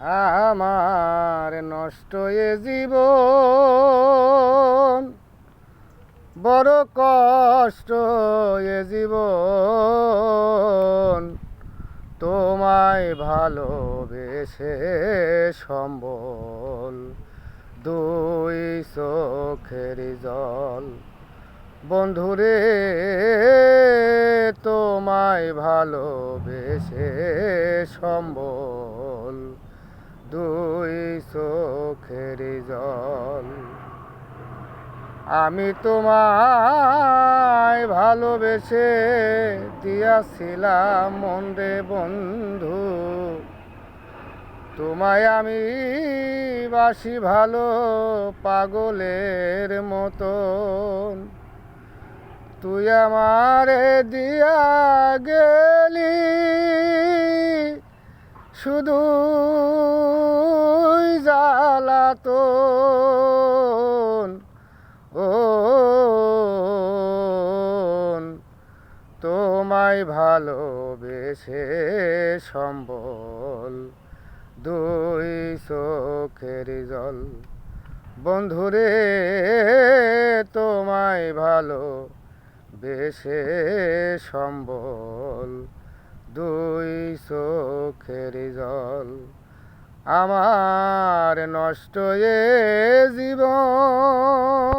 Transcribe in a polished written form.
আমার নষ্ট এ জীবন, বড় কষ্ট এ জীবন, তোমায় ভালোবেসে সম্বল দুই চোখের জল। বন্ধুরে তোমায় ভালোবেসে সম্বল দুই চোখের জল। আমি তোমায় ভালোবেসে দিয়াছিলাম মন রে বন্ধু, তোমায় আমি বাসি ভালো পাগলের মতন। তুই আমারে দিয়া গেলি শুধু জ্বালাতন, ও তোমায় ভালোবেসে সম্বল দুই চোখের জল। বন্ধুরে তোমায় ভালোবেসে সম্বল দুই চোখের জল। আমার নষ্ট এ জীবন।